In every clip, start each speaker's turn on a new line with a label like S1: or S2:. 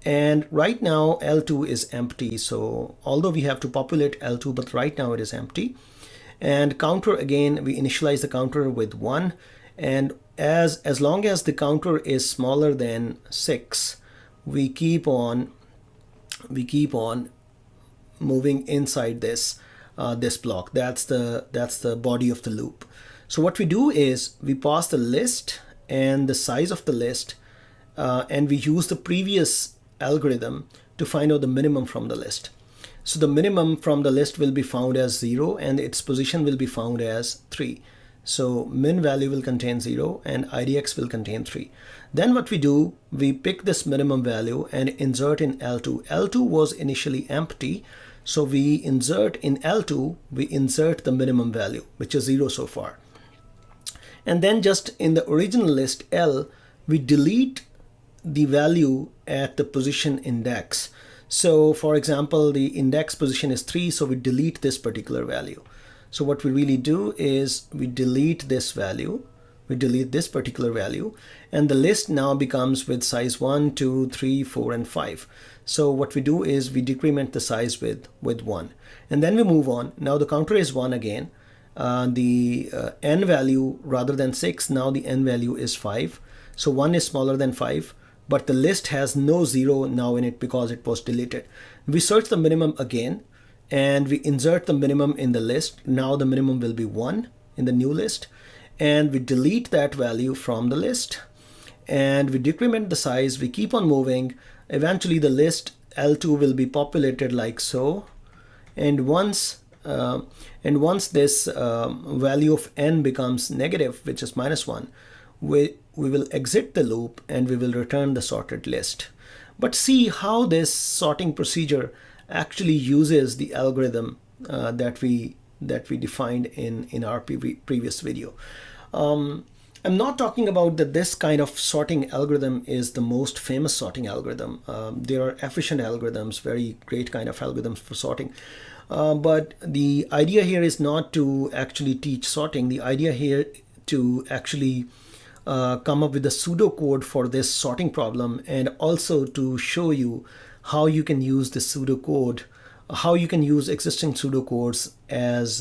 S1: And right now L2 is empty. So although we have to populate L2, but right now it is empty. And counter, again, we initialize the counter with 1. And as long as the counter is smaller than 6, we keep on moving inside this this block. That's the body of the loop. So what we do is we pass the list and the size of the list, and we use the previous algorithm to find out the minimum from the list. So the minimum from the list will be found as 0 and its position will be found as 3. So min value will contain 0 and IDX will contain 3. Then what we do, we pick this minimum value and insert in L2. L2 was initially empty, so we insert in L2, we insert the minimum value, which is 0 so far. And then just in the original list L, we delete the value at the position index. So for example, the index position is 3, so we delete this particular value. So what we really do is we delete this value, we delete this particular value, and the list now becomes with size 1, 2, 3, 4, and 5. So what we do is we decrement the size with 1. And then we move on. Now the counter is 1 again. The n value, rather than 6, now the n value is 5. So 1 is smaller than 5. But the list has no 0 now in it because it was deleted. We search the minimum again and we insert the minimum in the list. Now the minimum will be 1 in the new list, and we delete that value from the list and we decrement the size. We keep on moving. Eventually the list L2 will be populated like so, and once this value of n becomes negative, which is -1, we will exit the loop and we will return the sorted list. But see how this sorting procedure actually uses the algorithm that we defined in our previous video. I'm not talking about that this kind of sorting algorithm is the most famous sorting algorithm. There are efficient algorithms, very great kind of algorithms for sorting. But the idea here is not to actually teach sorting. The idea here to actually come up with a pseudocode for this sorting problem, and also to show you how you can use this pseudocode, how you can use existing pseudocodes as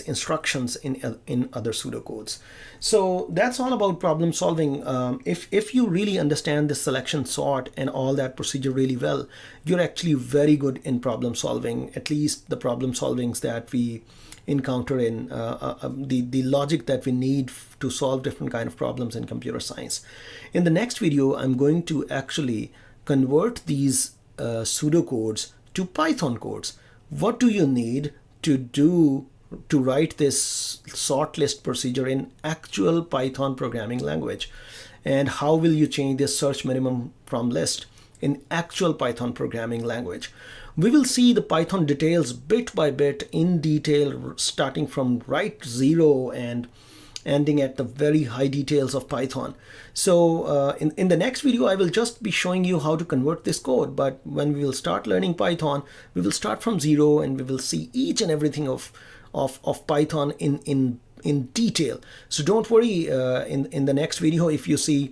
S1: instructions in other pseudocodes. So that's all about problem solving. If you really understand the selection sort and all that procedure really well, you're actually very good in problem solving, at least the problem solvings that we encounter in the logic that we need to solve different kind of problems in computer science. In the next video, I'm going to actually convert these pseudocodes to Python codes. What do you need to do to write this sort list procedure in actual Python programming language? And how will you change this search minimum from list in actual Python programming language? We will see the Python details bit by bit in detail, starting from right 0 and ending at the very high details of Python. So in the next video, I will just be showing you how to convert this code. But when we will start learning Python, we will start from 0 and we will see each and everything of Python in detail. So don't worry, in the next video, if you see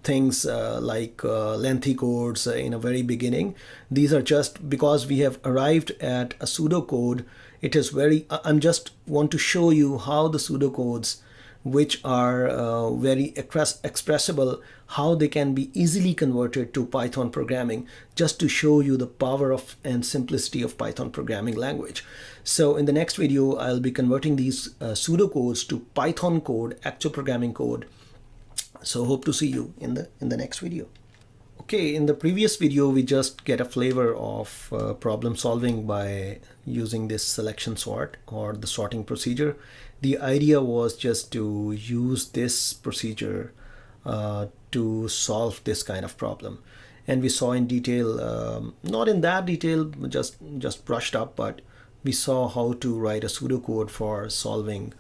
S1: things like lengthy codes in a very beginning, these are just because we have arrived at a pseudocode. It is I'm just want to show you how the pseudocodes, which are very expressible, how they can be easily converted to Python programming, just to show you the power of and simplicity of Python programming language. So in the next video, I'll be converting these pseudocodes to Python code, actual programming code. So hope to see you in the next video. Okay, in the previous video, we just get a flavor of problem solving by using this selection sort or the sorting procedure. The idea was just to use this procedure to solve this kind of problem. And we saw in detail, not in that detail, just brushed up, but we saw how to write a pseudocode for solving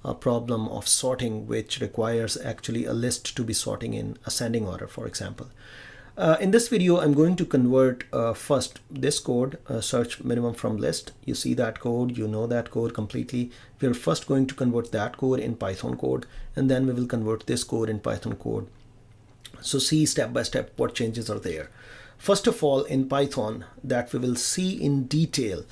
S1: a problem of sorting, which requires actually a list to be sorting in ascending order, for example. In this video, I'm going to convert first this code, search minimum from list. You see that code, you know that code completely. We're first going to convert that code in Python code, and then we will convert this code in Python code. So see step by step what changes are there. First of all, in Python, that we will see in detail,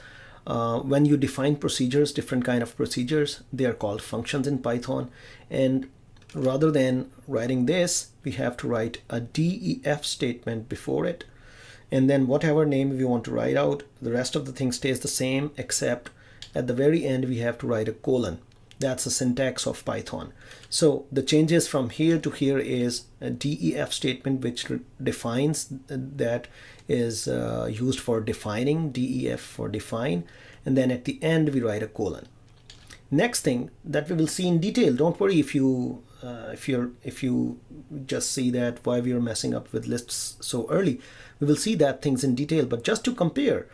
S1: when you define procedures, different kind of procedures, they are called functions in Python. And rather than writing this, we have to write a def statement before it. And then whatever name we want to write out, the rest of the thing stays the same, except at the very end, we have to write a colon. That's the syntax of Python. So the changes from here to here is a def statement, which defines, that is used for defining, def for define. And then at the end, we write a colon. Next thing that we will see in detail, don't worry if you just see that why we are messing up with lists so early. We will see that things in detail, but just to compare,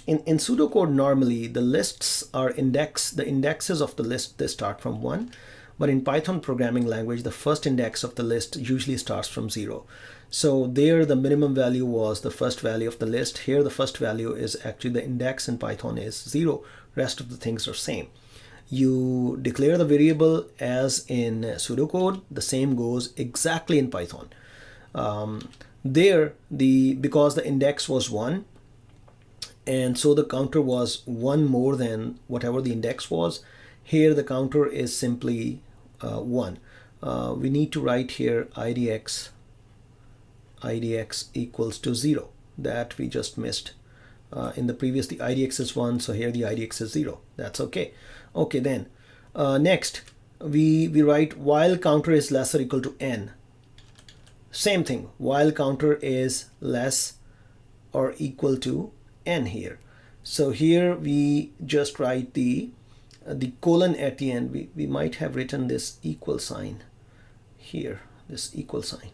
S1: in pseudocode, normally the lists are the indexes of the list, they start from 1. But in Python programming language, the first index of the list usually starts from 0. So there the minimum value was the first value of the list. Here the first value is actually the index in Python is 0. Rest of the things are same. You declare the variable as in pseudocode, the same goes exactly in Python. Because the index was 1, and so the counter was 1 more than whatever the index was. Here the counter is simply 1. We need to write here idx equals to 0. That we just missed. In the previous, the idx is 1, so here the idx is 0. That's okay. Okay, then next we write while counter is less or equal to n. Same thing, while counter is less or equal to n here. So here we just write the colon at the end. We might have written this equal sign here, this equal sign.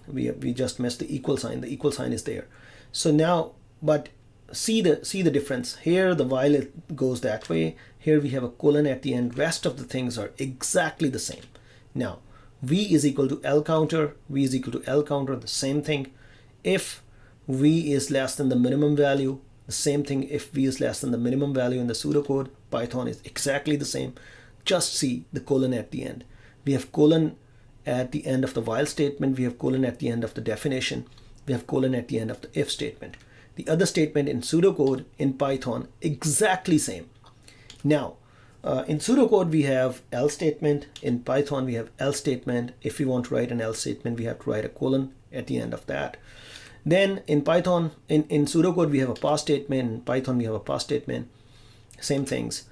S1: We just missed the equal sign. The equal sign is there. So now, but see the difference. Here the while it goes that way. Here we have a colon at the end. Rest of the things are exactly the same. Now v is equal to l counter, v is equal to l counter, the same thing. If v is less than the minimum value, the same thing. If v is less than the minimum value in the pseudocode, Python is exactly the same. Just see the colon at the end. We have colon at the end of the while statement. We have colon at the end of the definition. We have colon at the end of the if statement. The other statement in pseudocode, in Python, exactly same. Now, in pseudocode, we have else statement. In Python, we have else statement. If we want to write an else statement, we have to write a colon at the end of that. Then in Python, in pseudocode, we have a pass statement. In Python, we have a pass statement. Same things.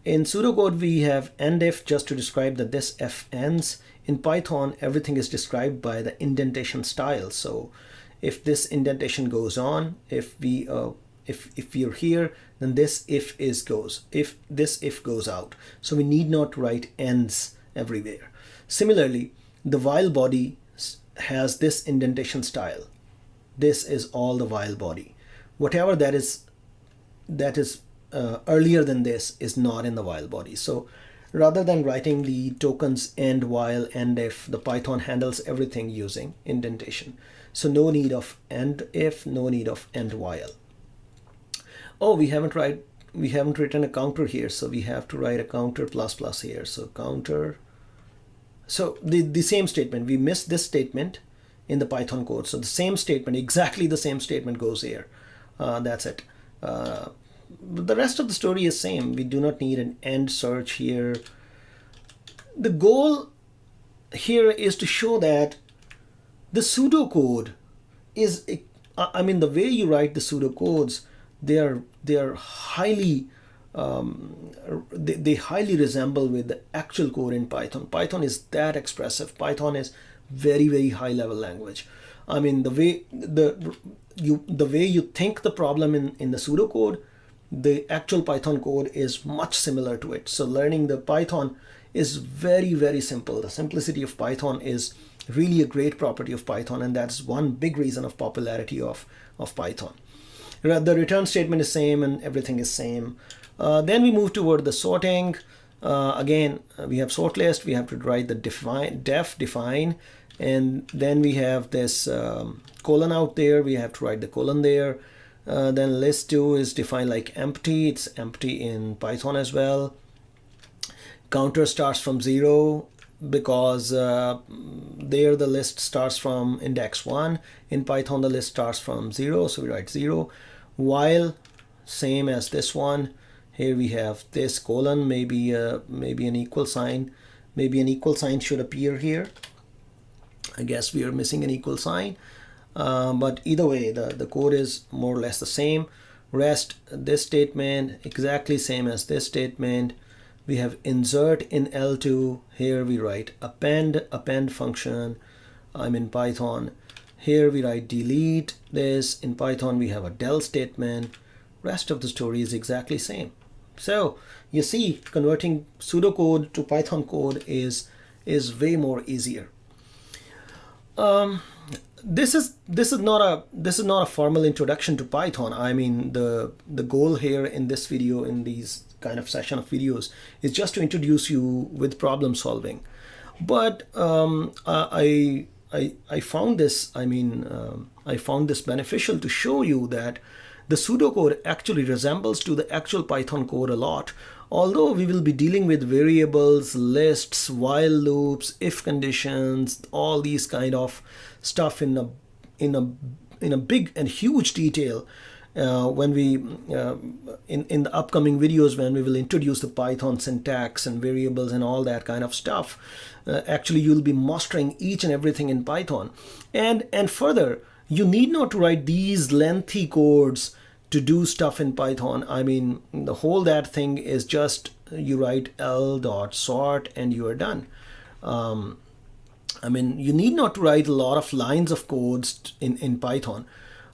S1: In pseudocode, we have end if just to describe that this f ends. In Python, everything is described by the indentation style. So if this indentation goes on, if you're here, then this if goes. If this if goes out. So we need not write ends everywhere. Similarly, the while body has this indentation style. This is all the while body. Whatever that is earlier than this is not in the while body. So rather than writing the tokens end while end if, the Python handles everything using indentation. So no need of end if, no need of end while. Oh, we haven't written a counter here, so we have to write a counter plus here. So counter. So the same statement, we missed this statement in the Python code. So the same statement, exactly the same statement goes here. That's it. The rest of the story is same. We do not need an end search here. The goal here is to show that the pseudocode is, I mean, the way you write the pseudocodes, they are highly, they highly resemble with the actual code in Python. Python is that expressive. Python is very, very high level language. I mean, the way you think the problem in the pseudocode, the actual Python code is much similar to it. So learning the Python is very, very simple. The simplicity of Python is really a great property of Python, and that's one big reason of popularity of Python. The return statement is same and everything is same. Then we move toward the sorting. Again, we have sort list. We have to write the define, and then we have this colon out there. We have to write the colon there. Then list 2 is defined like empty. It's empty in Python as well. Counter starts from 0. because there the list starts from index 1. In Python the list starts from 0, so we write 0. While same as this one, here we have this colon, maybe an equal sign. Maybe an equal sign should appear here. I guess we are missing an equal sign. But either way, the code is more or less the same. Rest, this statement, exactly same as this statement. We have insert in L2. Here we write append function. I'm in Python. Here we write delete this. In Python we have a del statement. Rest of the story is exactly same. So you see, converting pseudocode to Python code is way more easier. This is not a formal introduction to Python. I mean, the goal here in this video, in these kind of session of videos, is just to introduce you with problem solving. But I found this, I found this beneficial to show you that the pseudocode actually resembles to the actual Python code a lot. Although we will be dealing with variables, lists, while loops, if conditions, all these kind of stuff in a big and huge detail when we in the upcoming videos, when we will introduce the Python syntax and variables and all that kind of stuff. Actually, you'll be mastering each and everything in Python. And further, you need not to write these lengthy codes to do stuff in Python. I mean, the whole that thing is just you write l.sort and you are done. I mean, you need not to write a lot of lines of codes in Python.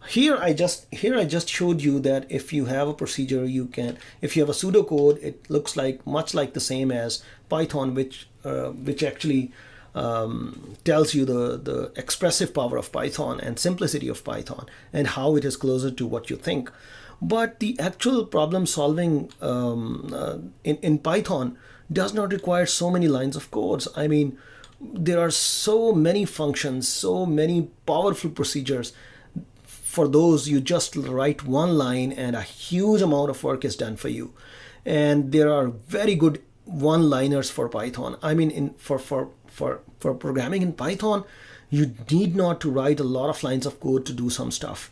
S1: Here I just showed you that if you have a procedure, you can, if you have a pseudocode, it looks like much like the same as Python, which actually tells you the expressive power of Python and simplicity of Python and how it is closer to what you think. But the actual problem solving in Python does not require so many lines of codes. I mean, there are so many functions, so many powerful procedures. For those, you just write one line and a huge amount of work is done for you. And there are very good one-liners for Python. I mean, for programming in Python, you need not to write a lot of lines of code to do some stuff.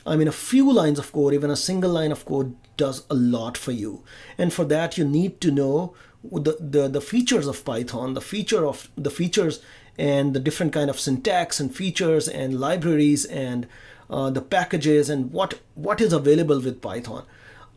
S1: I mean, a few lines of code, even a single line of code does a lot for you. And for that, you need to know the features of Python, the features and the different kind of syntax and features and libraries and the packages and what is available with Python.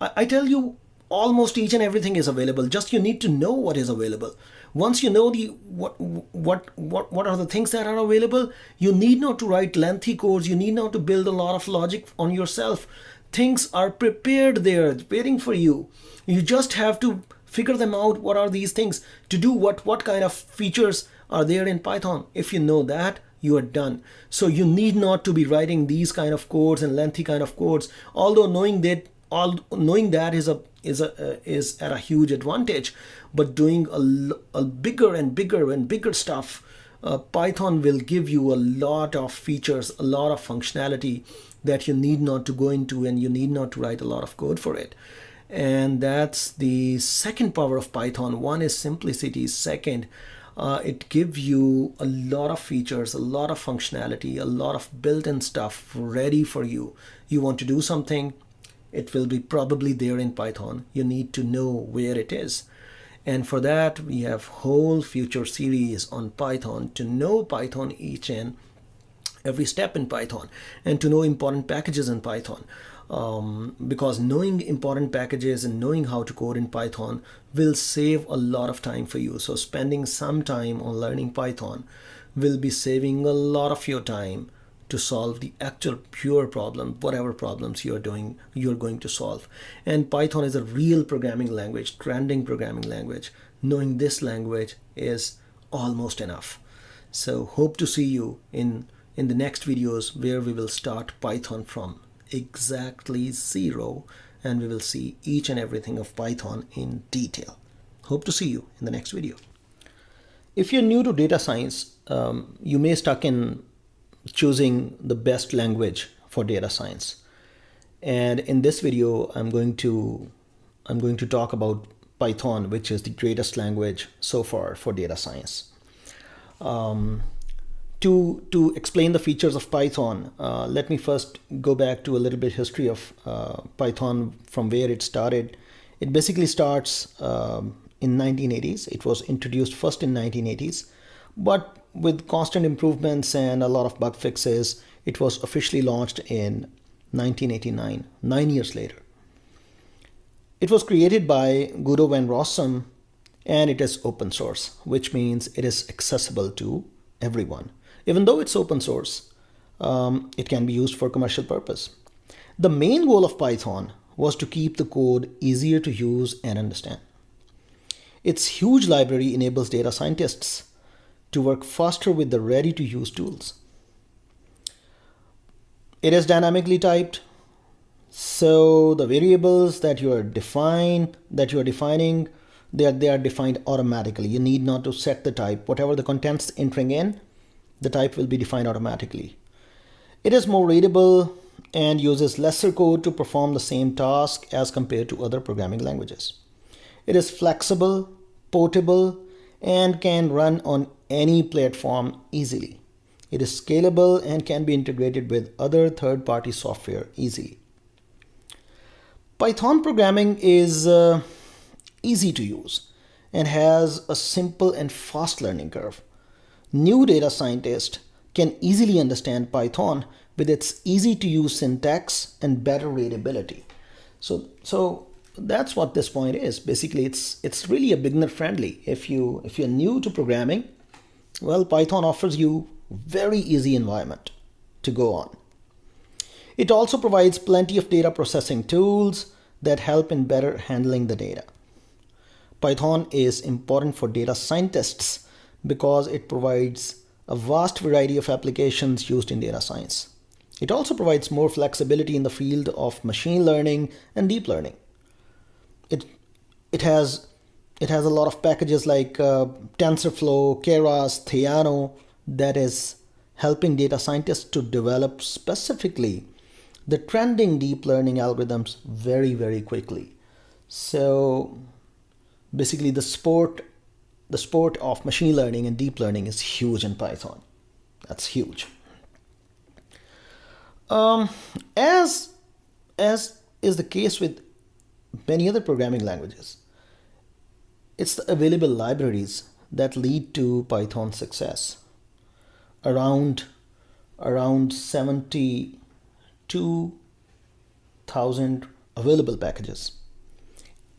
S1: I tell you, almost each and everything is available. Just you need to know what is available. Once you know what are the things that are available, you need not to write lengthy codes. You need not to build a lot of logic on yourself. Things are prepared there, waiting for you. You just have to figure them out. What are these things to do? What kind of features are there in Python? If you know that, you are done. So you need not to be writing these kind of codes and lengthy kind of codes. Although knowing that is at a huge advantage, but doing a bigger and bigger stuff, Python will give you a lot of features, a lot of functionality that you need not to go into, and you need not to write a lot of code for it. And that's the second power of Python. One is simplicity. Second, it gives you a lot of features, a lot of functionality, a lot of built-in stuff ready for you. You want to do something, it will be probably there in Python. You need to know where it is. And for that, we have whole future series on Python, to know Python each and every step in Python, and to know important packages in Python. Because knowing important packages and knowing how to code in Python will save a lot of time for you. So spending some time on learning Python will be saving a lot of your time to solve the actual pure problem, whatever problems you're going to solve. And Python is a real programming language, trending programming language. Knowing this language is almost enough. So hope to see you in the next videos, where we will start Python from exactly zero, and we will see each and everything of Python in detail. Hope to see you in the next video. If you're new to data science, you may stuck in choosing the best language for data science. And in this video, I'm going to talk about Python, which is the greatest language so far for data science. To explain the features of Python, let me first go back to a little bit history of Python from where it started. It basically starts in 1980s. It was introduced first in 1980s, but with constant improvements and a lot of bug fixes, it was officially launched in 1989, 9 years later. It was created by Guido van Rossum, and it is open source, which means it is accessible to everyone. Even though it's open source, it can be used for commercial purpose. The main goal of Python was to keep the code easier to use and understand. Its huge library enables data scientists to work faster with the ready-to-use tools. It is dynamically typed, so the variables that you are defining, they are defined automatically. You need not to set the type. Whatever the contents entering in, the type will be defined automatically. It is more readable and uses lesser code to perform the same task as compared to other programming languages. It is flexible, portable, and can run on any platform easily. It is scalable and can be integrated with other third-party software easily. Python programming is easy to use and has a simple and fast learning curve. New data scientists can easily understand Python with its easy-to-use syntax and better readability. So that's what this point is. Basically, it's really a beginner-friendly. If you're new to programming, well, Python offers you very easy environment to go on. It also provides plenty of data processing tools that help in better handling the data. Python is important for data scientists because it provides a vast variety of applications used in data science. It also provides more flexibility in the field of machine learning and deep learning. It has a lot of packages like TensorFlow, Keras, Theano that is helping data scientists to develop specifically the trending deep learning algorithms very, very quickly. So basically the sport of machine learning and deep learning is huge in Python. That's huge. As is the case with many other programming languages, it's the available libraries that lead to Python's success. Around 72,000 available packages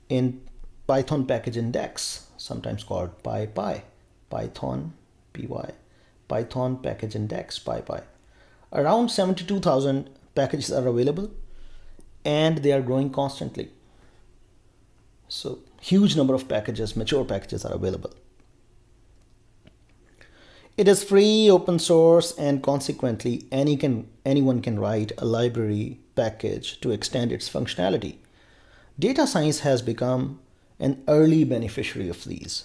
S1: in Python package index, sometimes called PyPy, Python PY, Python package index PyPy. Around 72,000 packages are available, and they are growing constantly. So huge number of packages, mature packages are available. It is free, open source, and consequently anyone can write a library package to extend its functionality. Data science has become an early beneficiary of these,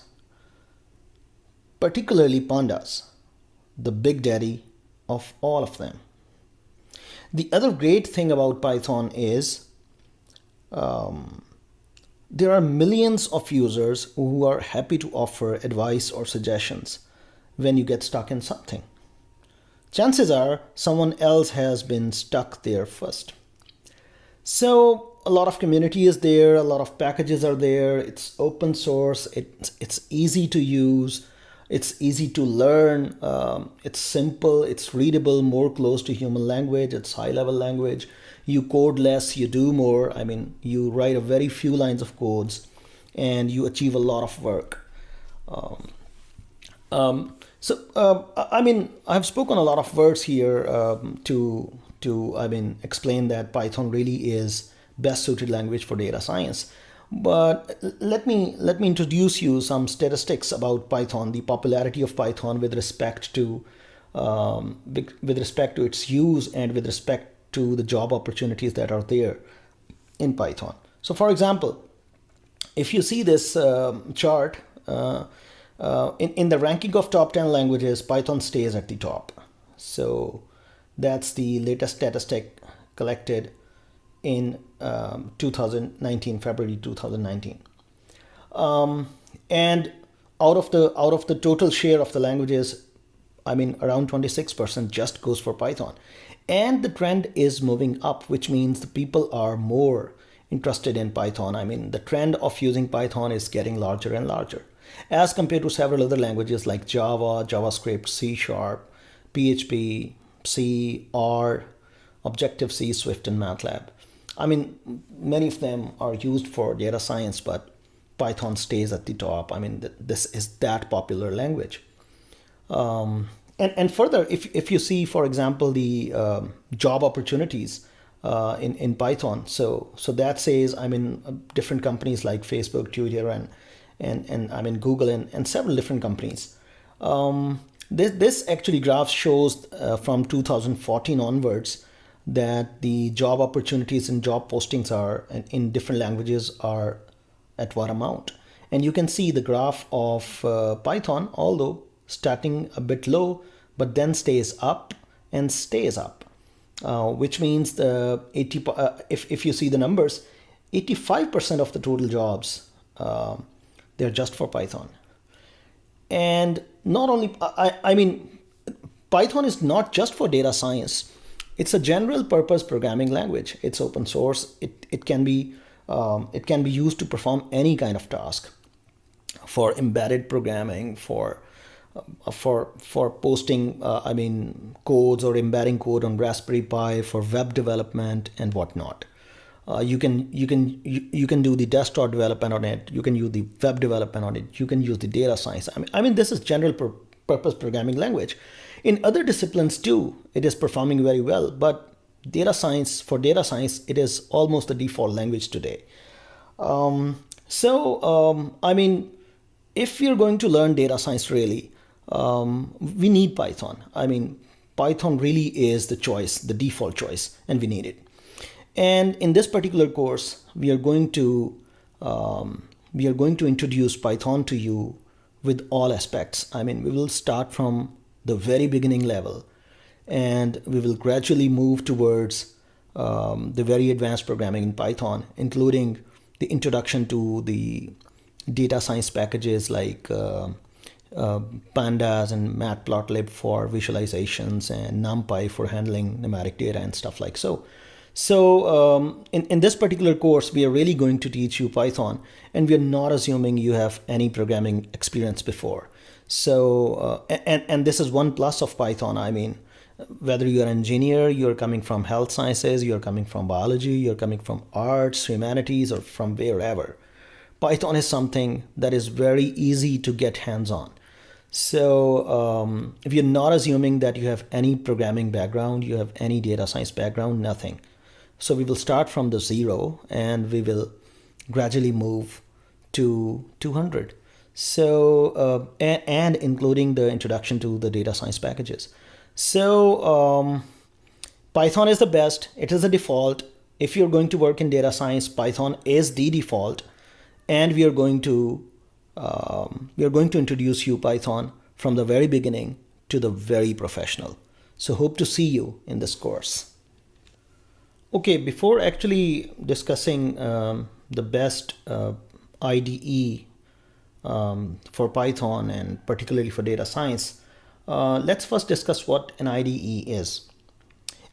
S1: particularly Pandas, the big daddy of all of them. The other great thing about Python is there are millions of users who are happy to offer advice or suggestions when you get stuck in something. Chances are someone else has been stuck there first. So a lot of community is there, a lot of packages are there, it's open source, it's easy to use, it's easy to learn, it's simple, it's readable, more close to human language, it's high level language. You code less, you do more. I mean, you write a very few lines of codes and you achieve a lot of work. I've spoken a lot of words here to explain that Python really is best suited language for data science. But let me introduce you some statistics about Python, the popularity of Python with respect to its use and with respect to the job opportunities that are there in Python. So, for example, if you see this chart, in the ranking of top 10 languages, Python stays at the top. So that's the latest statistic collected in 2019, February 2019. And out of the total share of the languages, I mean, around 26% just goes for Python. And the trend is moving up, which means the people are more interested in Python. I mean, the trend of using Python is getting larger and larger as compared to several other languages like Java, JavaScript, C Sharp, PHP, C, R, Objective-C, Swift, and Matlab. I mean, many of them are used for data science, but Python stays at the top. I mean, this is that popular language. And further, if you see, for example, the job opportunities in Python, so that says, I mean, different companies like Facebook, Twitter, and I mean Google and several different companies. This actually graph shows from 2014 onwards that the job opportunities and job postings are in different languages are at what amount. And you can see the graph of Python, although starting a bit low, but then stays up and stays up, which means the if you see the numbers, 85% of the total jobs, they're just for Python. And not only, I mean, Python is not just for data science. It's a general purpose programming language. It's open source. It can be used to perform any kind of task, for embedded programming, for posting I mean codes or embedding code on Raspberry Pi, for web development and whatnot. You can do the desktop development on it. You can use the web development on it. You can use the data science. I mean this is general purpose programming language. In other disciplines too, it is performing very well, but for data science, it is almost the default language today. I mean, if you're going to learn data science really, we need Python. I mean, Python really is the choice, the default choice, and we need it. And in this particular course, we are going to introduce Python to you with all aspects. I mean, we will start from the very beginning level, and we will gradually move towards the very advanced programming in Python, including the introduction to the data science packages like Pandas and Matplotlib for visualizations and NumPy for handling numeric data and stuff like so. So in this particular course, we are really going to teach you Python, and we are not assuming you have any programming experience before. So and this is one plus of Python. I mean, whether you're an engineer, you're coming from health sciences, you're coming from biology, you're coming from arts, humanities, or from wherever, Python is something that is very easy to get hands on. So if you're not assuming that you have any programming background, you have any data science background, nothing. So we will start from the zero and we will gradually move to 200. So and including the introduction to the data science packages. So Python is the best. It is the default. If you're going to work in data science, Python is the default, and we are going to introduce you Python from the very beginning to the very professional. So hope to see you in this course. Okay, before actually discussing the best IDE for Python and particularly for data science, let's first discuss what an IDE is.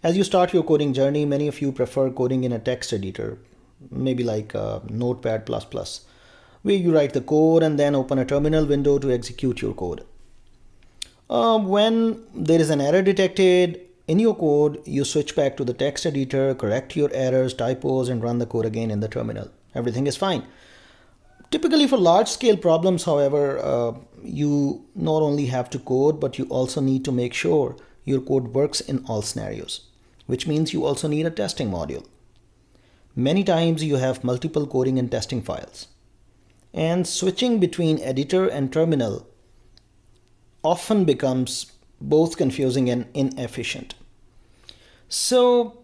S1: As you start your coding journey, many of you prefer coding in a text editor, maybe like Notepad++, where you write the code and then open a terminal window to execute your code. When there is an error detected in your code, you switch back to the text editor, correct your errors, typos, and run the code again in the terminal. Everything is fine. Typically for large-scale problems, however, you not only have to code, but you also need to make sure your code works in all scenarios, which means you also need a testing module. Many times you have multiple coding and testing files, and switching between editor and terminal often becomes both confusing and inefficient. So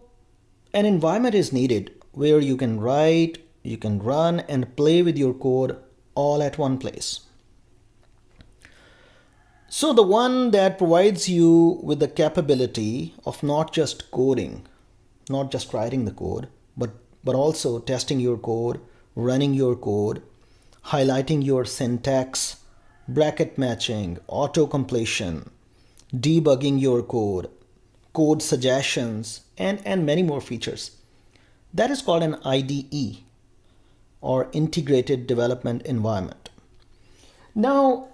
S1: an environment is needed where you can write, you can run and play with your code all at one place. So the one that provides you with the capability of not just coding, not just writing the code, but also testing your code, running your code, highlighting your syntax, bracket matching, auto completion, debugging your code, code suggestions, and many more features. That is called an IDE, or Integrated Development Environment. Now,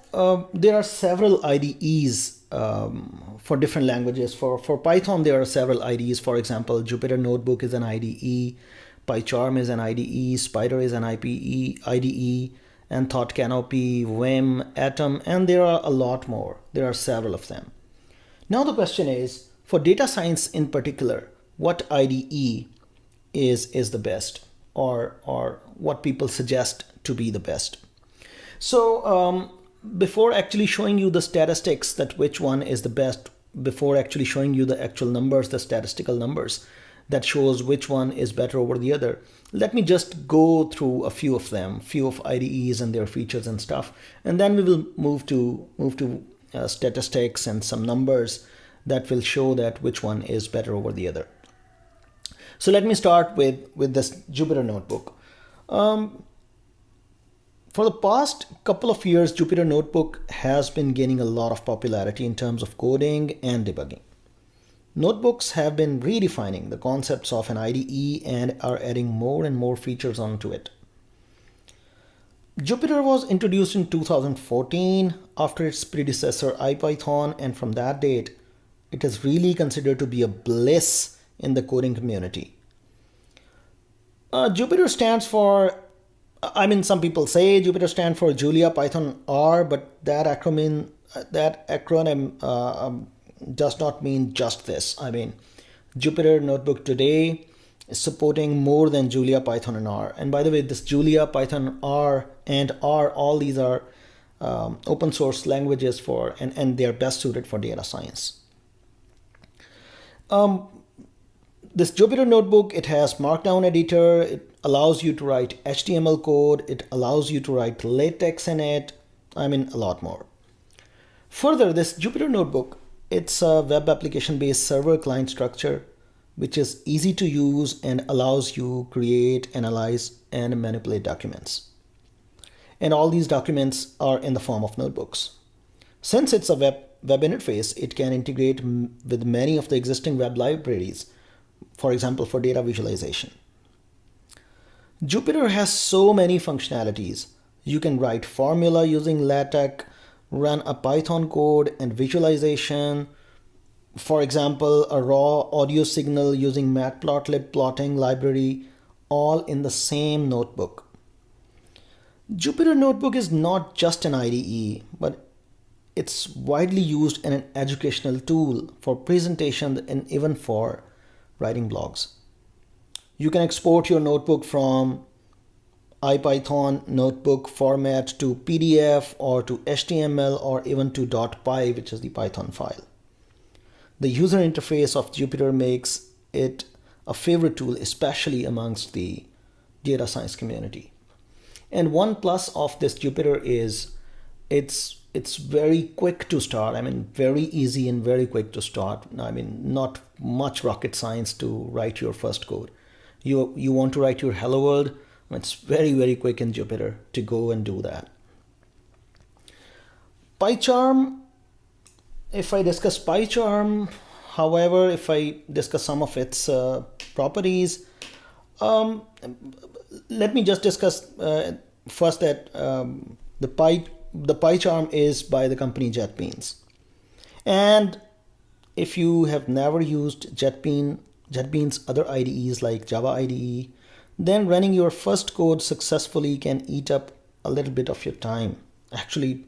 S1: there are several IDEs for different languages. For Python, there are several IDEs. For example, Jupyter Notebook is an IDE, PyCharm is an IDE, Spider is an IDE, and Thought Canopy, Vim, Atom, and there are a lot more. There are several of them. Now the question is, for data science in particular, what IDE is the best, or what people suggest to be the best? So before actually showing you the statistics that which one is the best, before actually showing you the actual numbers, the statistical numbers that shows which one is better over the other, let me just go through a few of them, few of IDEs and their features and stuff, and then we will move to statistics and some numbers that will show that which one is better over the other. So let me start with this Jupyter Notebook. For the past couple of years, Jupyter Notebook has been gaining a lot of popularity in terms of coding and debugging. Notebooks have been redefining the concepts of an IDE and are adding more and more features onto it. Jupyter was introduced in 2014 after its predecessor IPython, and from that date, it is really considered to be a bliss in the coding community. Jupyter stands for, some people say Jupyter stands for Julia Python R, but that acronym does not mean just this. Jupyter Notebook today is supporting more than Julia, Python, and R. And by the way, this Julia, Python, R, and R, all these are open source languages for, and they are best suited for data science. This Jupyter Notebook, it has Markdown editor. It allows you to write HTML code. It allows you to write LaTeX in it. A lot more. Further, this Jupyter Notebook, it's a web application-based server client structure, which is easy to use and allows you create, analyze, and manipulate documents. And all these documents are in the form of notebooks. Since it's a web interface, it can integrate with many of the existing web libraries, for example, for data visualization. Jupyter has so many functionalities. You can write formula using LaTeX, run a Python code and visualization. For example, a raw audio signal using Matplotlib plotting library, all in the same notebook. Jupyter Notebook is not just an IDE, but it's widely used in an educational tool for presentation and even for writing blogs. You can export your notebook from IPython notebook format to PDF or to HTML or even to .py, which is the Python file. The user interface of Jupyter makes it a favorite tool, especially amongst the data science community. And one plus of this Jupyter is it's very quick to start. Very easy and very quick to start. Not much rocket science to write your first code. You want to write your hello world, it's very, very quick in Jupyter to go and do that. PyCharm, if I discuss PyCharm, however, if I discuss some of its properties, let me just discuss first that the PyCharm is by the company JetBeans. And if you have never used JetBeans' other IDEs like Java IDE, then running your first code successfully can eat up a little bit of your time. Actually,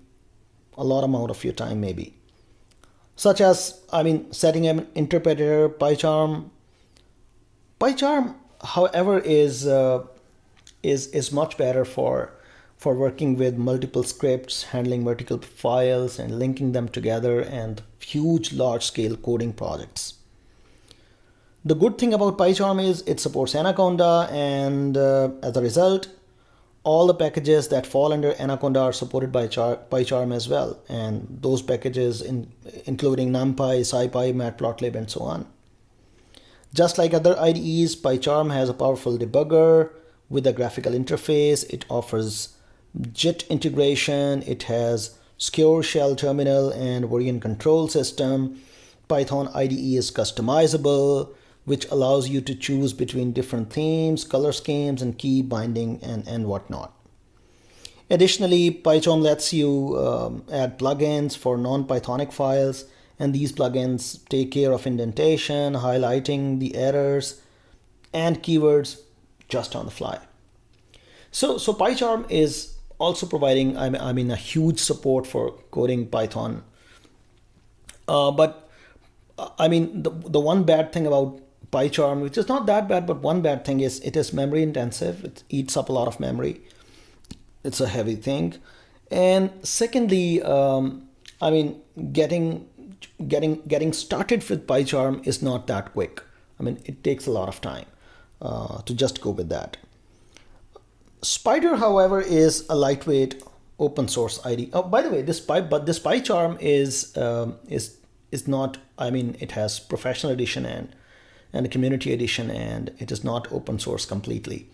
S1: a lot amount of your time maybe. Such as, setting an interpreter, PyCharm. PyCharm, however, is much better for working with multiple scripts, handling multiple files and linking them together, and huge large-scale coding projects. The good thing about PyCharm is it supports Anaconda, and as a result, all the packages that fall under Anaconda are supported by PyCharm as well. And those packages including NumPy, SciPy, Matplotlib, and so on. Just like other IDEs, PyCharm has a powerful debugger with a graphical interface. It offers JIT integration. It has secure shell terminal and variant control system. Python IDE is customizable, which allows you to choose between different themes, color schemes, and key binding and whatnot. Additionally, Python lets you add plugins for non-Pythonic files, and these plugins take care of indentation, highlighting the errors, and keywords just on the fly. So PyCharm is also providing, a huge support for coding Python. But the one bad thing about PyCharm, which is not that bad, but one bad thing is it is memory intensive. It eats up a lot of memory. It's a heavy thing. And secondly, getting started with PyCharm is not that quick. It takes a lot of time to just go with that. Spider, however, is a lightweight open source IDE. Oh, by the way, this PyCharm is not. It has professional edition and a community edition, and it is not open source completely.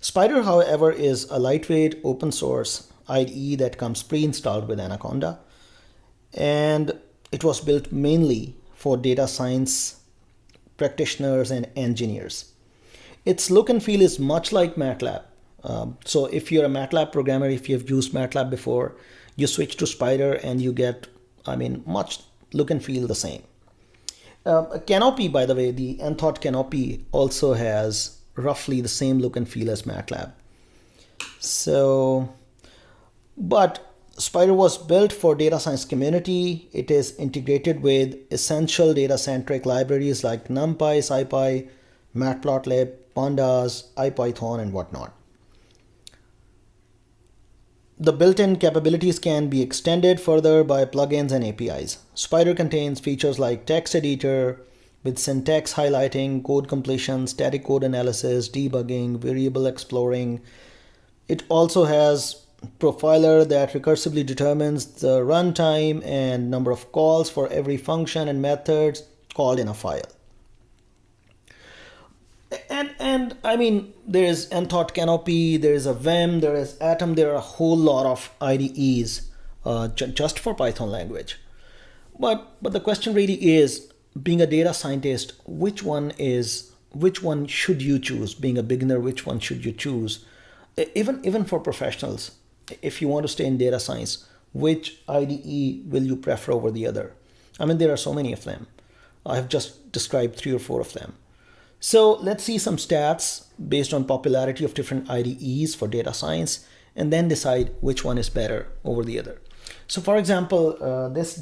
S1: Spider, however, is a lightweight open source IDE that comes pre-installed with Anaconda, and it was built mainly for data science practitioners and engineers. Its look and feel is much like MATLAB. So if you're a MATLAB programmer, if you've used MATLAB before, you switch to Spider and you get, much look and feel the same. Canopy, by the way, the Nthought Canopy also has roughly the same look and feel as MATLAB. But Spider was built for data science community. It is integrated with essential data-centric libraries like NumPy, SciPy, Matplotlib, Pandas, IPython, and whatnot. The built-in capabilities can be extended further by plugins and APIs. Spider contains features like text editor with syntax highlighting, code completion, static code analysis, debugging, variable exploring. It also has profiler that recursively determines the runtime and number of calls for every function and methods called in a file. And there is Nthought Canopy, there is a Vim, there is Atom, there are a whole lot of IDEs just for Python language. But the question really is, being a data scientist, which one should you choose? Being a beginner, which one should you choose? Even for professionals, if you want to stay in data science, which IDE will you prefer over the other? There are so many of them. I have just described 3 or 4 of them. So let's see some stats based on popularity of different IDEs for data science, and then decide which one is better over the other. So for example, this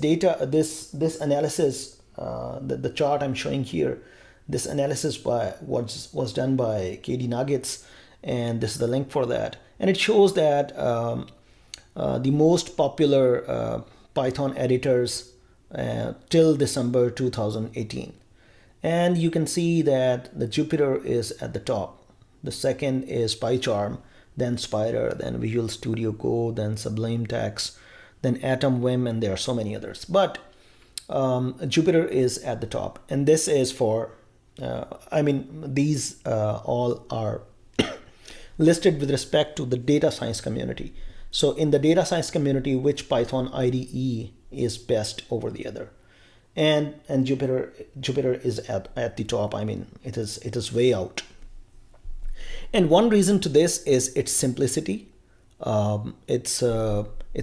S1: analysis, the chart I'm showing here, this analysis was done by KD Nuggets, and this is the link for that. And it shows that the most popular Python editors till December 2018. And you can see that the Jupyter is at the top. The second is PyCharm, then Spider, then Visual Studio Code, then Sublime Text, then Atom, Vim, and there are so many others. But Jupyter is at the top. And this is for, these all are listed with respect to the data science community. So in the data science community, which Python IDE is best over the other? And Jupyter is at the top. It is way out. And one reason to this is its simplicity. It's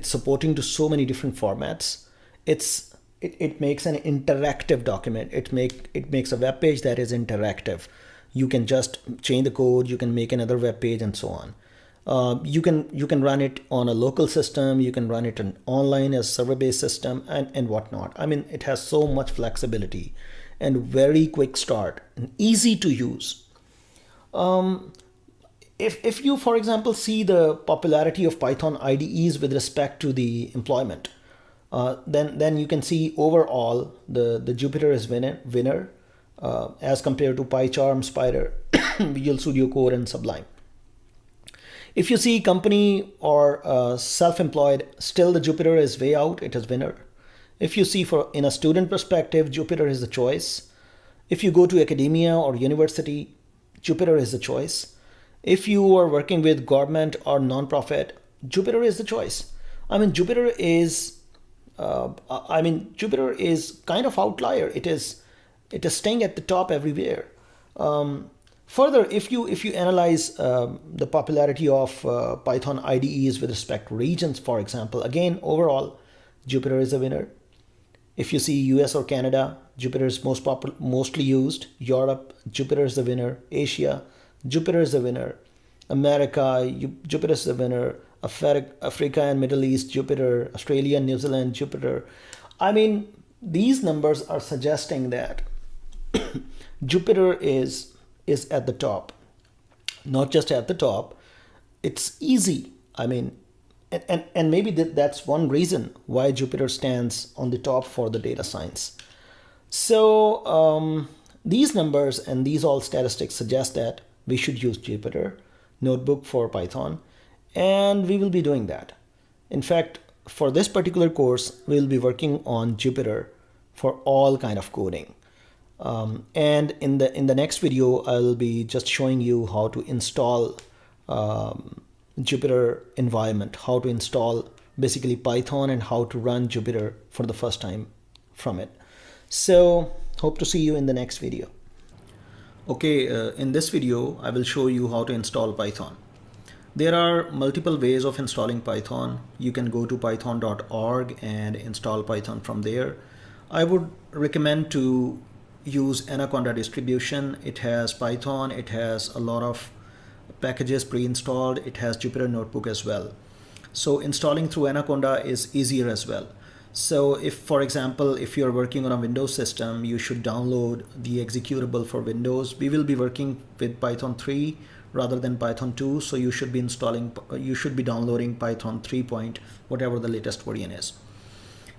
S1: supporting to so many different formats. It makes an interactive document. It makes a web page that is interactive. You can just change the code. You can make another web page and so on. You can run it on a local system. You can run it online as server-based system and whatnot. It has so much flexibility and very quick start and easy to use. If you, for example, see the popularity of Python IDEs with respect to the employment, then you can see overall the Jupyter is winner as compared to PyCharm, Spider, Visual Studio Code, and Sublime. If you see company or self-employed, still the Jupyter is way out. It is winner. If you see in a student perspective, Jupyter is the choice. If you go to academia or university, Jupyter is the choice. If you are working with government or nonprofit, Jupyter is the choice. Jupyter is I mean, Jupyter is kind of outlier. It is staying at the top everywhere. Further, if you analyze the popularity of Python IDEs with respect to regions, for example, again, overall, Jupyter is a winner. If you see US or Canada, Jupyter is mostly used. Europe, Jupyter is the winner. Asia, Jupyter is the winner. America, Jupyter is the winner. Africa and Middle East, Jupyter. Australia, New Zealand, Jupyter. I mean, these numbers are suggesting that Jupyter is at the top. Not just at the top, it's easy. I mean, and maybe that's one reason why Jupyter stands on the top for the data science. So these numbers and these all statistics suggest that we should use Jupyter Notebook for Python, and we will be doing that. In fact, for this particular course, we'll be working on Jupyter for all kind of coding. And in the next video, I'll be just showing you how to install Jupyter environment, how to install basically Python and how to run Jupyter for the first time from it. So hope to see you in the next video. Okay, in this video, I will show you how to install Python. There are multiple ways of installing Python. You can go to python.org and install Python from there. I would recommend to use Anaconda distribution. It has Python, it has a lot of packages pre-installed, it has Jupyter Notebook as well. So installing through Anaconda is easier as well. So if, for example, if you're working on a Windows system, you should download the executable for Windows. We will be working with Python 3 rather than Python 2. So you should be downloading Python 3 point, whatever the latest version is.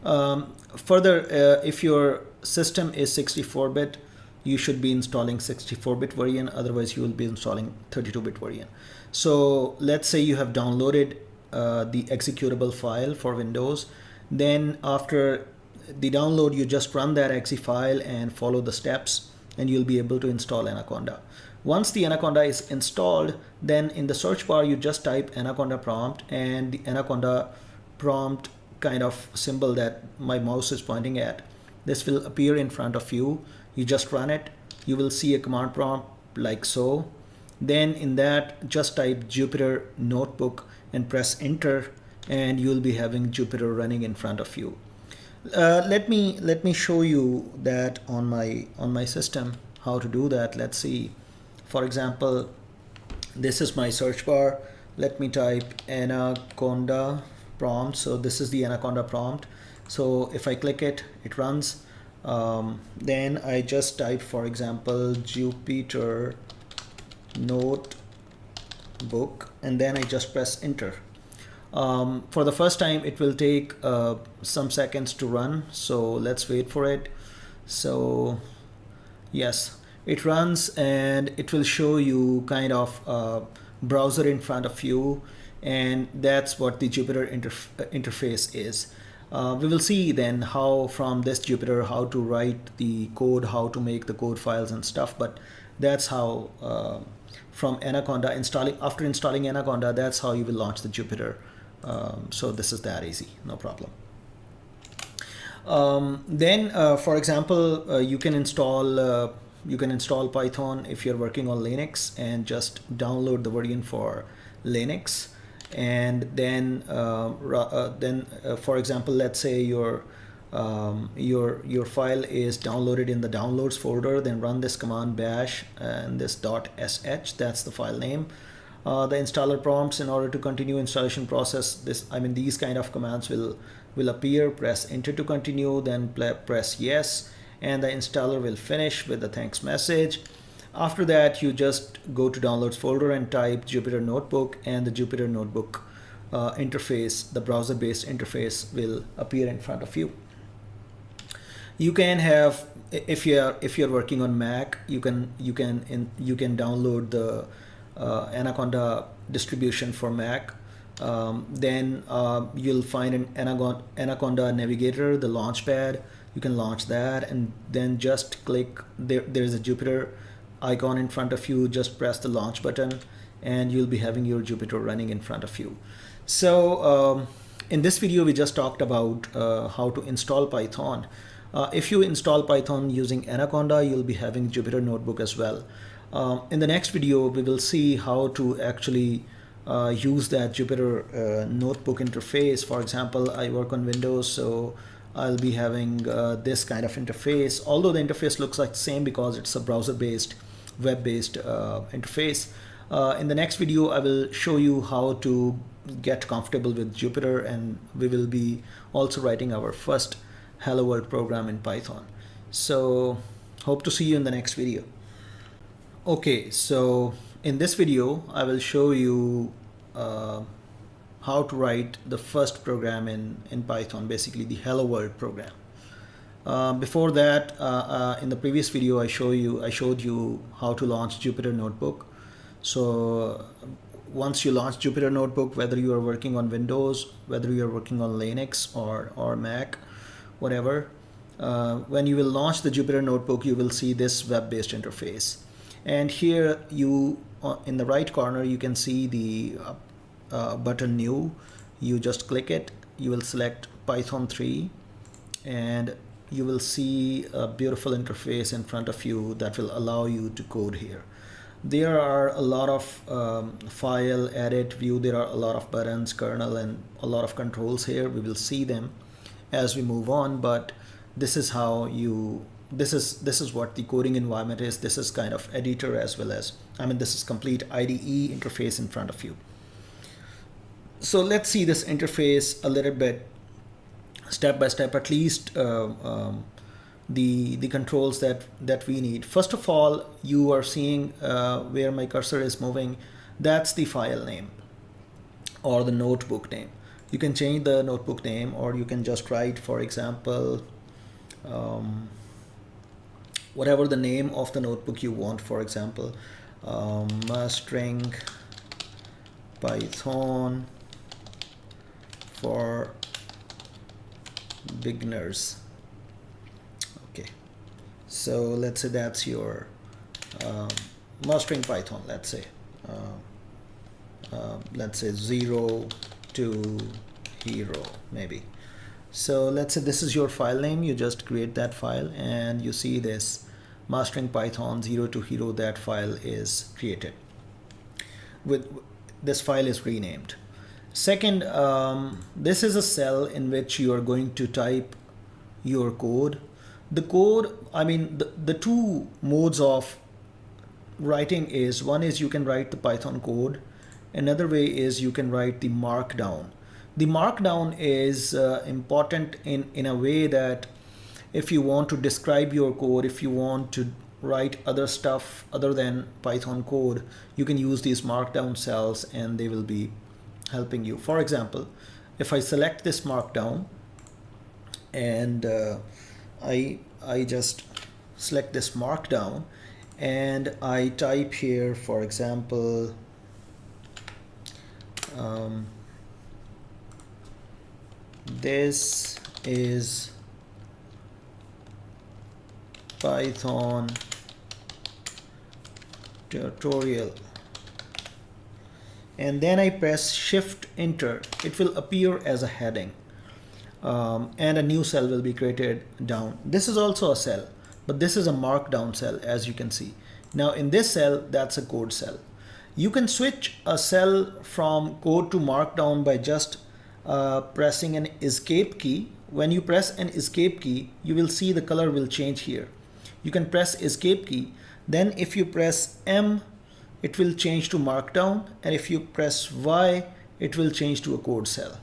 S1: Further, if your system is 64-bit, you should be installing 64-bit version. Otherwise, you will be installing 32-bit version. So let's say you have downloaded the executable file for Windows. Then after the download, you just run that exe file and follow the steps, and you'll be able to install Anaconda. Once the Anaconda is installed, then in the search bar, you just type Anaconda prompt, and the Anaconda prompt kind of symbol that my mouse is pointing at, this will appear in front of you. You just run it. You will see a command prompt like so. Then in that, just type Jupyter Notebook and press enter, and you'll be having Jupyter running in front of you. Let me show you that on my system how to do that. Let's see. For example, this is my search bar. Let me type Anaconda prompt. So this is the Anaconda prompt. So if I click it, it runs. Then I just type, for example, Jupyter Notebook, and then I just press enter. For the first time, it will take some seconds to run, so let's wait for it. So yes, it runs, and it will show you kind of a browser in front of you, and that's what the Jupyter interface is. We will see then how from this Jupyter how to write the code, how to make the code files and stuff, but that's how from Anaconda, after installing Anaconda, that's how you will launch the Jupyter. So this is that easy, no problem. Then for example, you can install Python if you're working on Linux, and just download the version for Linux. And then for example, let's say your file is downloaded in the downloads folder, then run this command bash and this .sh, that's the file name. The installer prompts in order to continue installation process. These kind of commands will appear. Press enter to continue, then press yes, and the installer will finish with the thanks message. After that, you just go to downloads folder and type Jupyter Notebook, and the Jupyter Notebook interface, the browser-based interface, will appear in front of you. You can have, if you're working on Mac, you can download the Anaconda distribution for Mac. Then you'll find an Anaconda navigator, the launchpad. You can launch that, and then just click there's a Jupyter icon in front of you. Just press the launch button, and you'll be having your Jupyter running in front of you. So In this video, we just talked about how to install Python. If you install Python using Anaconda, you'll be having Jupyter Notebook as well. In the next video, we will see how to actually use that Jupyter Notebook interface. For example, I work on Windows, so I'll be having this kind of interface. Although the interface looks like the same because it's a browser-based, web-based interface. In the next video, I will show you how to get comfortable with Jupyter, and we will be also writing our first Hello World program in Python. So hope to see you in the next video. Okay, so in this video, I will show you how to write the first program in Python, basically the Hello World program. Before that, in the previous video, I showed you how to launch Jupyter Notebook. So once you launch Jupyter Notebook, whether you are working on Windows, whether you are working on Linux or Mac, whatever, when you will launch the Jupyter Notebook, you will see this web-based interface. And here you, in the right corner, you can see the button New. You just click it, you will select Python 3, and you will see a beautiful interface in front of you that will allow you to code here. There are a lot of file, edit, view. There are a lot of buttons, kernel, and a lot of controls here. We will see them as we move on, but this is how you, this is what the coding environment is. This is kind of editor as well as, this is complete IDE interface in front of you. So let's see this interface a little bit step by step, at least the controls that we need. First of all, you are seeing where my cursor is moving. That's the file name or the notebook name. You can change the notebook name, or you can just write, for example, whatever the name of the notebook you want. For example, mastering Python for beginners. Okay, so let's say that's your mastering Python. Let's say 0 to hero maybe. So let's say this is your file name. You just create that file, and you see this mastering Python 0 to hero. That file is created. With this file is renamed. Second, this is a cell in which you are going to type your code. The code, the two modes of writing is, one is you can write the Python code. Another way is you can write the markdown. The markdown is important in a way that if you want to describe your code, if you want to write other stuff other than Python code, you can use these markdown cells and they will be helping you. For example, if I select this markdown and I just select this markdown and I type here, for example, this is Python tutorial, and then I press Shift Enter, it will appear as a heading, and a new cell will be created down. This is also a cell, but this is a markdown cell, as you can see. Now in this cell, that's a code cell. You can switch a cell from code to markdown by just pressing an escape key. When you press an escape key, you will see the color will change here. You can press escape key, then if you press M, it will change to markdown, and if you press Y, it will change to a code cell.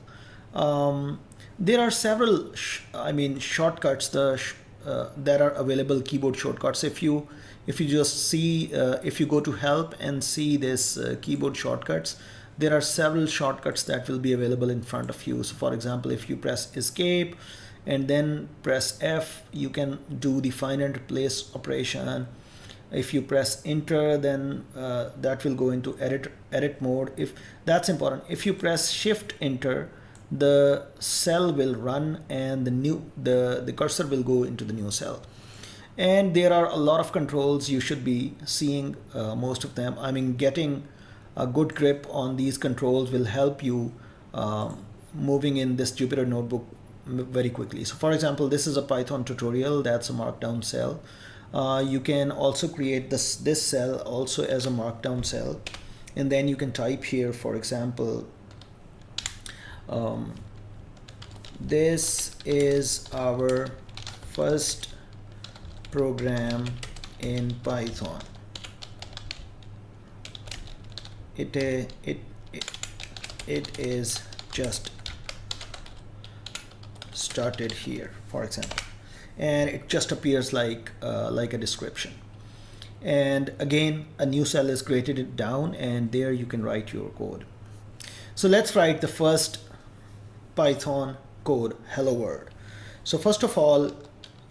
S1: There are several shortcuts that are available, keyboard shortcuts. If you just see, if you go to help and see this keyboard shortcuts, there are several shortcuts that will be available in front of you. So for example, if you press escape and then press F, you can do the find and replace operation. If you press enter, then that will go into edit mode. If that's important, if you press shift enter, the cell will run and the cursor will go into the new cell. And there are a lot of controls. You should be seeing most of them. Getting a good grip on these controls will help you moving in this Jupyter notebook very quickly. So for example, this is a Python tutorial. That's a markdown cell. You can also create this cell also as a markdown cell, and then you can type here, for example, this is our first program in Python. It is just started here, for example, and it just appears like a description. And again, a new cell is created down, and there you can write your code. So let's write the first Python code, hello world. So first of all,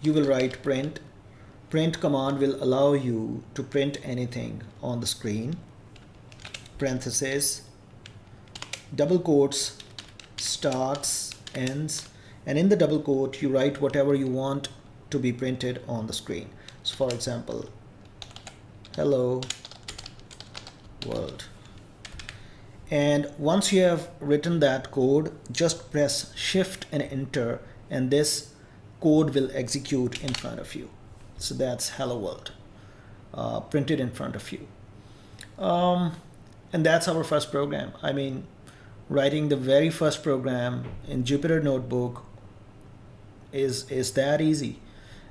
S1: you will write print. Print command will allow you to print anything on the screen. Parentheses, double quotes, starts, ends, and in the double quote you write whatever you want to be printed on the screen. So for example, hello world. And once you have written that code, just press shift and enter, and this code will execute in front of you. So that's hello world printed in front of you. And that's our first program. I mean, writing the very first program in Jupyter Notebook is that easy.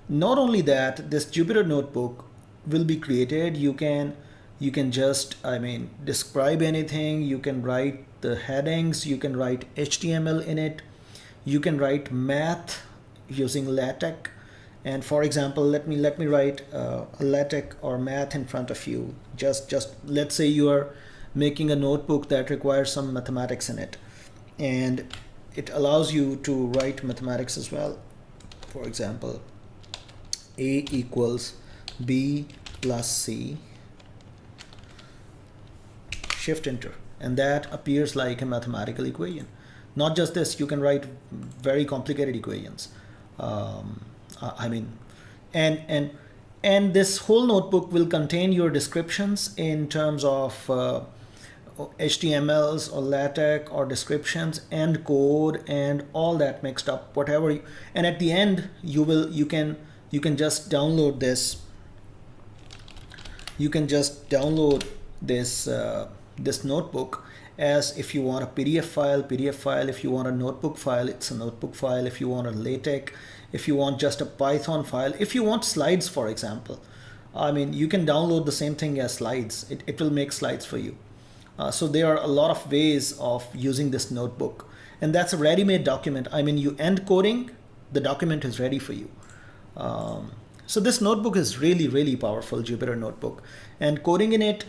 S1: Not only that, this Jupyter Notebook will be created. You can just, I mean, describe anything. You can write the headings. You can write HTML in it. You can write math using LaTeX. And for example, let me write a LaTeX or math in front of you. Just let's say you are making a notebook that requires some mathematics in it, and it allows you to write mathematics as well. For example, A equals B plus C, shift enter, and that appears like a mathematical equation. Not just this, you can write very complicated equations. I mean, and this whole notebook will contain your descriptions in terms of HTMLs or LaTeX or descriptions and code and all that mixed up, whatever you, and at the end you can just download this. You can just download this this notebook as if you want a PDF file. If you want a notebook file, it's a notebook file. If you want a LaTeX, if you want just a Python file, if you want slides, for example, I mean, you can download the same thing as slides. It will make slides for you. So there are a lot of ways of using this notebook, and that's a ready-made document. I mean, you end coding, the document is ready for you. So this notebook is really powerful, Jupyter Notebook, and coding in it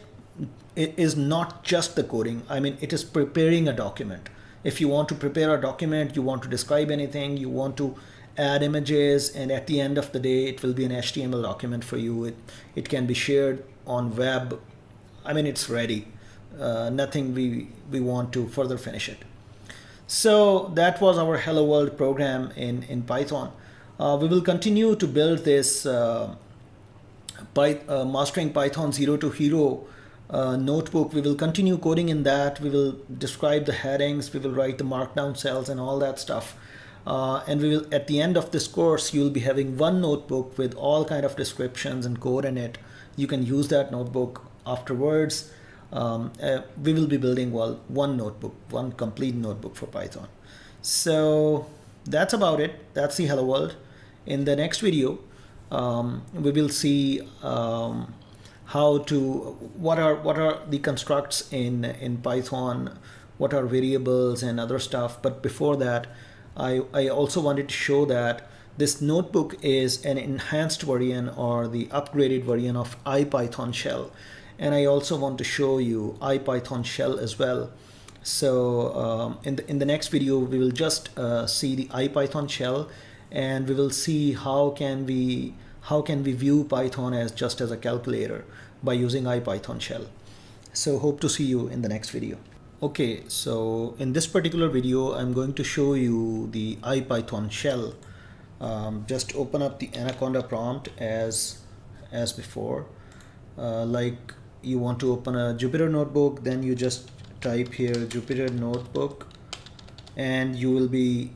S1: is not just the coding. I mean, it is preparing a document. If you want to prepare a document, you want to describe anything, you want to add images, and at the end of the day, it will be an HTML document for you. It can be shared on web. I mean, it's ready. Nothing we want to further finish it. So that was our Hello World program in Python. We will continue to build this Mastering Python 0 to Hero notebook. We will continue coding in that. We will describe the headings. We will write the markdown cells and all that stuff. And we will, at the end of this course, you'll be having one notebook with all kind of descriptions and code in it. You can use that notebook afterwards. We will be building one notebook, one complete notebook for Python. So that's about it. That's the Hello World. In the next video, we will see what are the constructs in Python, what are variables and other stuff. But before that, I also wanted to show that this notebook is an enhanced version or the upgraded version of IPython shell. And I also want to show you IPython shell as well. So in the next video, we will just see the IPython shell, and we will see how can we view Python as just as a calculator by using IPython shell. So hope to see you in the next video. Okay, so in this particular video, I'm going to show you the IPython shell. Just open up the Anaconda prompt as before. Like you want to open a Jupyter notebook, then you just type here Jupyter notebook, and you'll be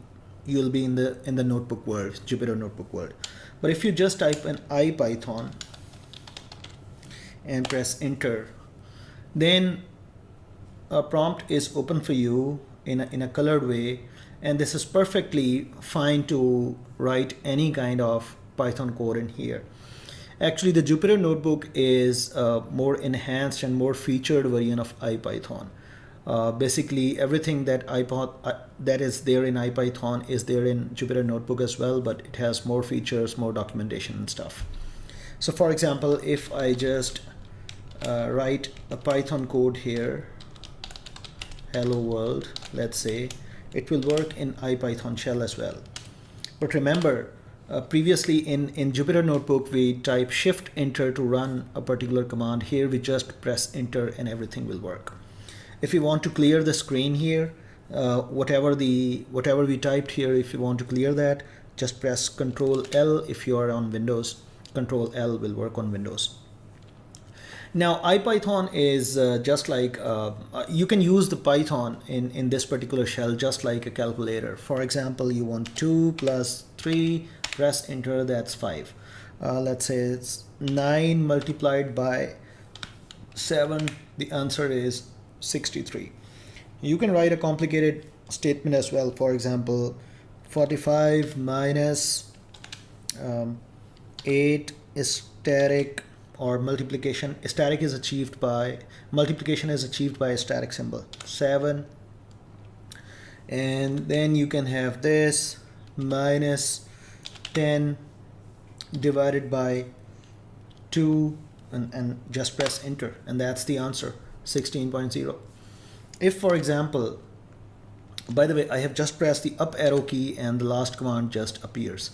S1: in the notebook world, Jupyter notebook world. But if you just type an IPython and press enter, then a prompt is open for you in a colored way, and this is perfectly fine to write any kind of Python code in here. Actually, the Jupyter Notebook is a more enhanced and more featured version of IPython. Basically, everything that is there in IPython is there in Jupyter Notebook as well, but it has more features, more documentation and stuff. So for example, if I just write a Python code here, hello world, let's say, it will work in IPython shell as well. But remember, previously in Jupyter Notebook, we type shift enter to run a particular command. Here we just press enter and everything will work. If you want to clear the screen here, whatever we typed here, if you want to clear that, just press Control L. If you are on Windows, Control L will work on Windows. Now IPython is just like you can use the Python in this particular shell just like a calculator. For example, you want 2 plus 3, press enter, that's 5. Let's say it's 9 multiplied by 7, the answer is 63. You can write a complicated statement as well. For example, 45 minus 8 is static, or multiplication is achieved by multiplication is achieved by a static symbol 7, and then you can have this minus 10 divided by 2, and just press enter, and that's the answer, 16.0. If for example, by the way, I have just pressed the up arrow key and the last command just appears.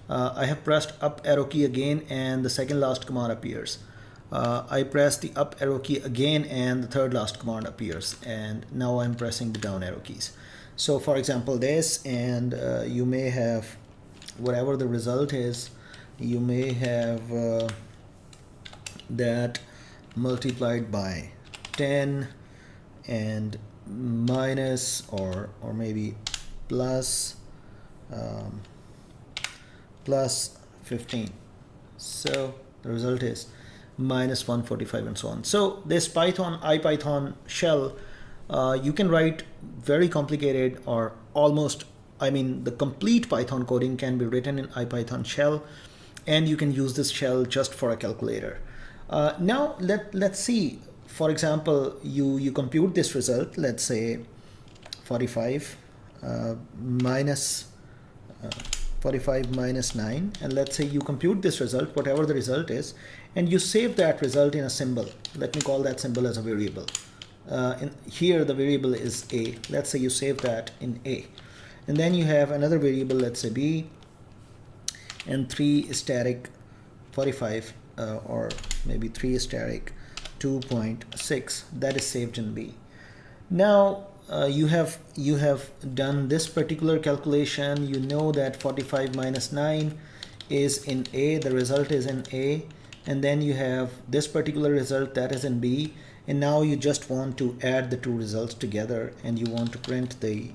S1: I have pressed up arrow key again and the second last command appears. I press the up arrow key again and the third last command appears, and now I'm pressing the down arrow keys. So for example this, and you may have whatever the result is, you may have that multiplied by 10 and minus or maybe plus plus 15. So the result is minus 145 and so on. So this IPython shell, you can write very complicated or almost, the complete Python coding can be written in IPython shell, and you can use this shell just for a calculator. Now let's see, for example, you compute this result, let's say 45 minus 9, and let's say you compute this result, whatever the result is, and you save that result in a symbol. Let me call that symbol as a variable. Here the variable is a. Let's say you save that in a, and then you have another variable, let's say b, and 3 is static 45, or maybe 3 is static 2.6, that is saved in b. Now you have done this particular calculation. You know that 45 minus 9 is in a, the result is in a, and then you have this particular result that is in b, and now you just want to add the two results together, and you want to print the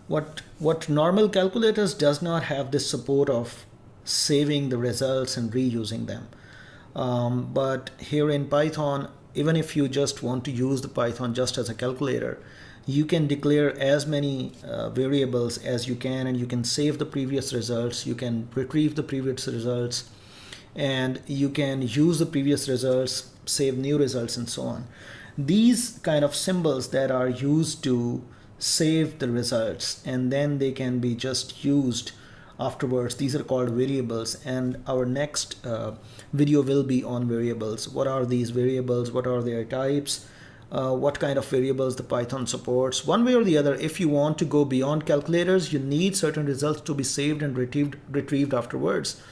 S1: what normal calculators does not have this support of saving the results and reusing them, but here in Python, even if you just want to use the Python just as a calculator, you can declare as many variables as you can, and you can save the previous results, you can retrieve the previous results, and you can use the previous results, save new results, and so on. These kind of symbols that are used to save the results and then they can be just used afterwards, these are called variables, and our next video will be on variables. What are these variables? What are their types? What kind of variables the Python supports? One way or the other, if you want to go beyond calculators, you need certain results to be saved and retrieved afterwards.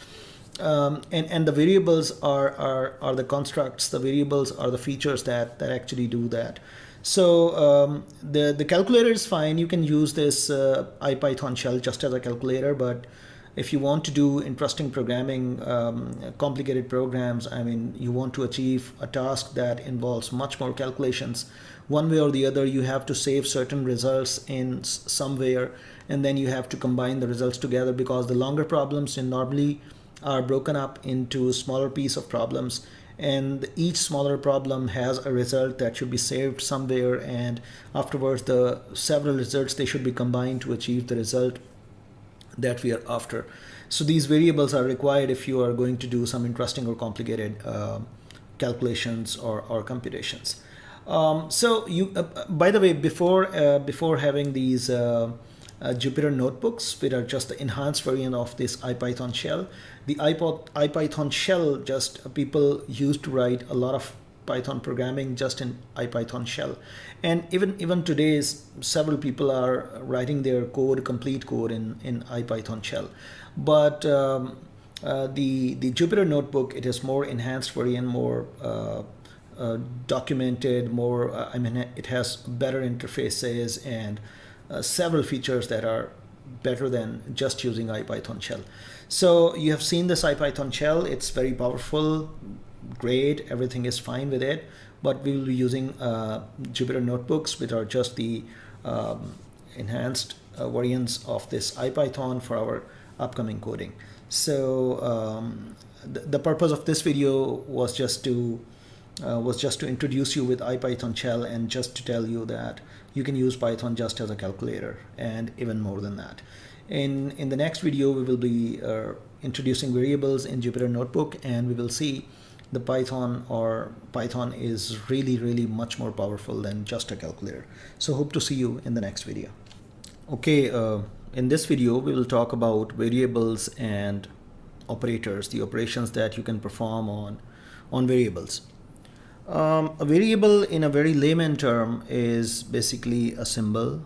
S1: And the variables are the constructs, the variables are the features that actually do that. So the calculator is fine. You can use this IPython shell just as a calculator, but if you want to do interesting programming, complicated programs, I mean, you want to achieve a task that involves much more calculations, one way or the other, you have to save certain results in somewhere, and then you have to combine the results together, because the longer problems normally are broken up into smaller piece of problems, and each smaller problem has a result that should be saved somewhere, and afterwards the several results, they should be combined to achieve the result that we are after. So these variables are required if you are going to do some interesting or complicated calculations or computations. So you, by the way, before having these Jupyter notebooks, which are just the enhanced version of this IPython shell, the IPython shell, just people used to write a lot of Python programming just in IPython shell, and even today several people are writing their code, complete code in IPython shell. But the Jupyter notebook, it is more enhanced version, more documented, more I mean, it has better interfaces and several features that are better than just using IPython shell. So you have seen this IPython shell, it's very powerful, great, everything is fine with it, but we will be using Jupyter notebooks, which are just the enhanced variants of this IPython for our upcoming coding. So the purpose of this video was just to introduce you with IPython shell, and just to tell you that you can use Python just as a calculator, and even more than that. In the next video, we will be introducing variables in Jupyter notebook, and we will see the Python is really much more powerful than just a calculator. So hope to see you in the next video. Okay, in this video we will talk about variables and operators, the operations that you can perform on variables. A variable in a very layman term is basically a symbol